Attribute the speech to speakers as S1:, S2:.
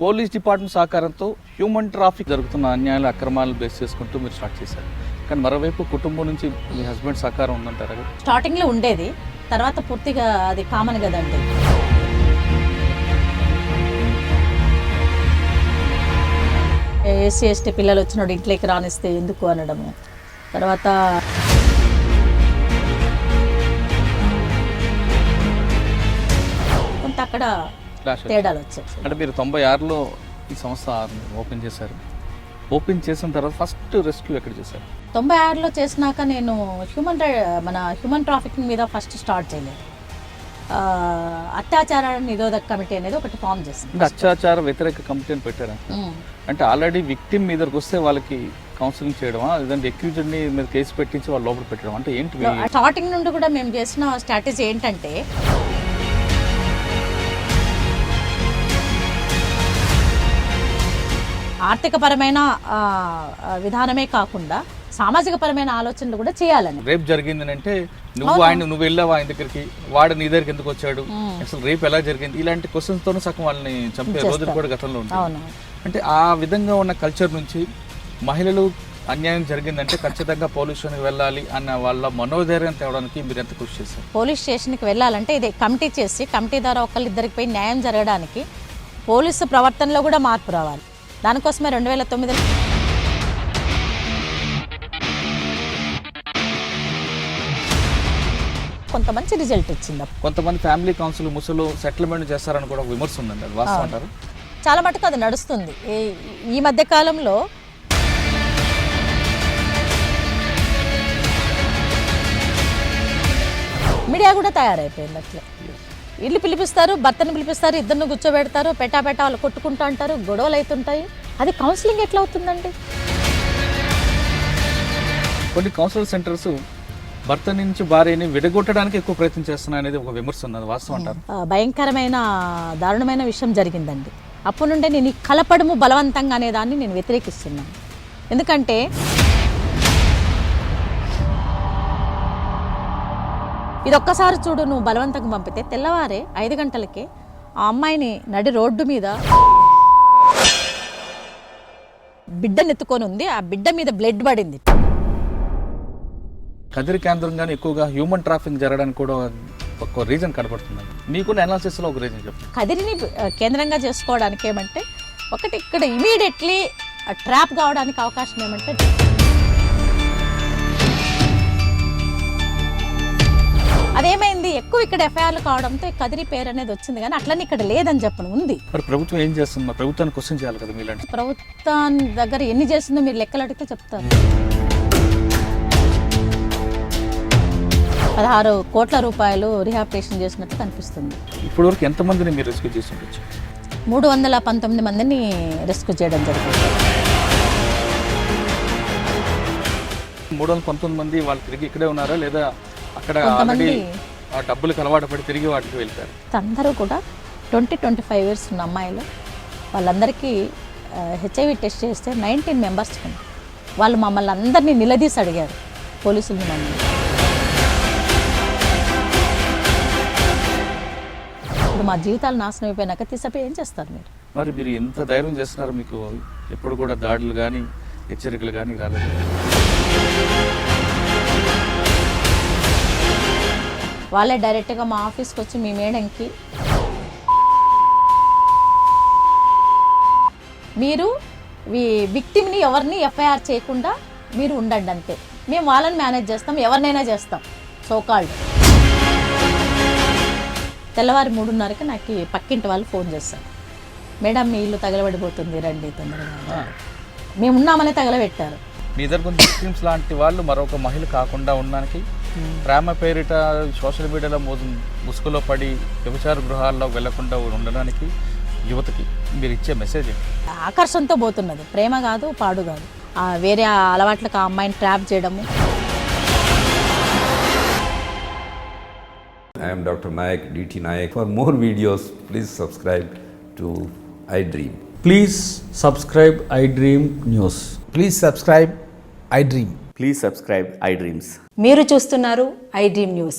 S1: Police department సహకారంతో human traffic జరుగుతున్న అన్యాయాలు అక్రమాలు బేస్ చేసుకుంటూ మీరు స్టార్ట్ చేశారు. కానీ మరోవైపు కుటుంబం నుంచి మీ హస్బెండ్ సహకారం ఉందంటారా?
S2: స్టార్టింగ్లో ఉండేది, తర్వాత పూర్తిగా అది కామన్ కదండి. ఎస్సీ ఎస్టీ పిల్లలు వచ్చినప్పుడు ఇంట్లోకి రానిస్తే ఎందుకు అనడము, తర్వాత కొంత అక్కడ తేడాలు వచ్చాయి.
S1: అంటే మీరు 96లో ఈ సంస్థ ఓపెన్ చేశారు. ఓపెన్ చేసిన తర్వాత ఫస్ట్ రెస్క్యూ ఎక్కడ చేశారు?
S2: 96లో చేసినాక నేను హ్యూమన్ ట్రాఫికింగ్ మీద ఫస్ట్ స్టార్ట్ చేయలేదు. అత్యాచార నిరోధక కమిటీ అనేది ఒకటి ఫామ్ చేసింది.
S1: అత్యాచార వ్యతిరేక కమిటీ అని పెట్టారా? అంటే ఆల్రెడీ విక్టిమ్ మీదకి వస్తే వాళ్ళకి కౌన్సిలింగ్ చేయడమా, లేదంటే అక్యూజ్డ్ని మీద కేసు పెట్టించి వాళ్ళు లోపల పెట్టడం, అంటే ఏంటి?
S2: స్టార్టింగ్ నుండి కూడా మేము చేసిన స్ట్రాటజీ ఏంటంటే ఆర్థిక పరమైన విధానమే కాకుండా సామాజిక పరమైన ఆలోచనలు కూడా చేయాలని.
S1: రేప్ జరిగింది అంటే నువ్వు వెళ్ళావా ఆయన దగ్గరికి, వాడు నీ దగ్గరికి ఎందుకు వచ్చాడు, అసలు రేప్ ఎలా జరిగింది, ఇలాంటి క్వశ్చన్స్ తోనే సగం వాళ్ళని చంపే రోజులు కూడా గతంలో ఉంటాయి. అంటే ఆ విధంగా ఉన్న కల్చర్ నుంచి మహిళలు అన్యాయం జరిగిందంటే ఖచ్చితంగా పోలీస్ స్టేషన్కి వెళ్ళాలి అన్న వాళ్ళ మనోధైర్యం తేవడానికి మీరు ఎంత కృషి చేశారు?
S2: పోలీస్ స్టేషన్కి వెళ్ళాలంటే ఇది కమిటీ చేసి, కమిటీ ద్వారా ఒకళ్ళిద్దరికి పోయి న్యాయం జరగడానికి పోలీసు ప్రవర్తనలో కూడా మార్పు రావాలి. దానికోసమే 2009 కొంత మంచి రిజల్ట్ వచ్చింది.
S1: కొంతమంది ఫ్యామిలీ కౌన్సిల్ ముసలు సెటిల్మెంట్ చేస్తారని కూడా విమర్శ ఉందండి, అది వాస్తవం అంటారు?
S2: చాలా మటుకు అది నడుస్తుంది. ఈ మధ్య కాలంలో మీడియా కూడా తయారైపోయింది. అట్లా ఇల్లు పిలిపిస్తారు, భర్తను పిలిపిస్తారు, ఇద్దరిని కూర్చోబెడతారు, పెట్టా వాళ్ళు కొట్టుకుంటూ అంటారు, గొడవలు అవుతుంటాయి. అది కౌన్సిలింగ్ ఎట్లా అవుతుందండి?
S1: కొన్ని కౌన్సిలింగ్ సెంటర్స్ భర్త నుంచి భార్యని విడగొట్టడానికి ఎక్కువ ప్రయత్నం చేస్తున్నాయి అనేది ఒక విమర్శ ఉంది, అది వాస్తవం అంటారు?
S2: భయంకరమైన దారుణమైన విషయం జరిగిందండి. అప్పటి నుండే నేను ఈ కలపడము బలవంతంగా అనే దాన్ని నేను వ్యతిరేకిస్తున్నాను. ఎందుకంటే ఇది ఒక్కసారి చూడు, నువ్వు బలవంతంగా పంపితే తెల్లవారే 5 గంటలకే ఆ అమ్మాయిని నడి రోడ్డు మీద బిడ్డను ఎత్తుకొని ఉంది, ఆ బిడ్డ మీద బ్లడ్ పడింది.
S1: కదిరి కేంద్రంగానే ఎక్కువగా హ్యూమన్ ట్రాఫిక్ జరగడానికి కూడా ఒక రీజన్ కనబడుతుంది. మీకున్న అనాలిసిస్లో ఒక రీజన్ చెప్పండి.
S2: కదిరిని కేంద్రంగా చేసుకోవడానికి ఏమంటే, ఒకటి ఇక్కడ ఇమీడియట్లీ ట్రాప్ కావడానికి అవకాశం ఏమంటే, అదేమైంది ఎక్కువ ఇక్కడ ఎఫ్ఐఆర్లు కావడంతో కదిరి పేరు అనేది వచ్చింది. కానీ అట్లనే ఇక్కడ లేదని చెప్పను, ఉంది.
S1: మరి ప్రభుత్వం ఏం చేస్తుంది? ప్రభుత్వాన్ని క్వశ్చన్ చేయాలి కదా మీలాంటి.
S2: ప్రభుత్వం దగ్గర ఎన్ని చేసిందో మీరు లెక్కలు అడిగితే చెప్తారు. 16 కోట్ల రూపాయలు రిహాబిలిటేషన్ చేసినట్టు కనిపిస్తుంది.
S1: ఇప్పటి వరకు ఎంతమందిని మీరు రెస్క్యూ చేసి ఉండొచ్చు?
S2: 319 మందిని రెస్క్యూ చేయడం జరిగింది.
S1: 319 మంది వాళ్ళు తిరిగి ఇక్కడే ఉన్నారా, లేదా అక్కడ డబ్బులకు అలవాటు పడి తిరిగి వాటికి వెళ్తారు?
S2: అందరూ కూడా 20-25 ఇయర్స్ ఉన్న అమ్మాయిలు, వాళ్ళందరికీ హెచ్ఐవి టెస్ట్ చేస్తే 19 మెంబర్స్ ఉన్నారు. వాళ్ళు మమ్మల్ని అందరినీ నిలదీసి అడిగారు, పోలీసులు మమ్మల్ని. ఇప్పుడు మా జీవితాలు నాశనం అయిపోయినాక తీసపోయి ఏం చేస్తారు మీరు?
S1: మరి మీరు ఎంత ధైర్యం చేస్తున్నారు? మీకు ఎప్పుడు కూడా దాడులు కానీ హెచ్చరికలు కానీ రాలేదు?
S2: వాళ్ళే డైరెక్ట్గా మా ఆఫీస్కి వచ్చి మీ మేడంకి మీరు విక్టిమ్ని ఎవరిని ఎఫ్ఐఆర్ చేయకుండా మీరు ఉండండి అంతే, మేము వాళ్ళని మేనేజ్ చేస్తాం, ఎవరినైనా చేస్తాం సోకాల్డ్. తెల్లవారి 3:30కి నాకు పక్కింటి వాళ్ళు ఫోన్ చేస్తారు, మేడం మీ ఇల్లు తగలబడిపోతుంది రండి తొందరగా. మేము ఉన్నామని తగలబెట్టారు.
S1: మీ దగ్గర కొంచెం విక్టిమ్స్ లాంటి వాళ్ళు మరొక మహిళ కాకుండా ఉండడానికి, ప్రేమ పేరిట సోషల్ మీడియాలో ముసుగులో పడి వ్యభిచార గృహాల్లో వెళ్లకుండా ఉండడానికి యువతకి మీరు ఇచ్చే మెసేజ్ ఏంటి?
S2: ఆకర్షణతో పోతున్నది, ప్రేమ కాదు, పాడు కాదు, వేరే అలవాట్లకు ఆ అమ్మాయిని ట్రాప్ చేయడము.
S3: I am Dr. Nayak, DT Nayak. For more videos, please subscribe to iDream.
S4: Please subscribe iDream News.
S5: Please subscribe iDream.
S6: Please subscribe iDreams.
S2: మీరు చూస్తున్నారు iDream న్యూస్.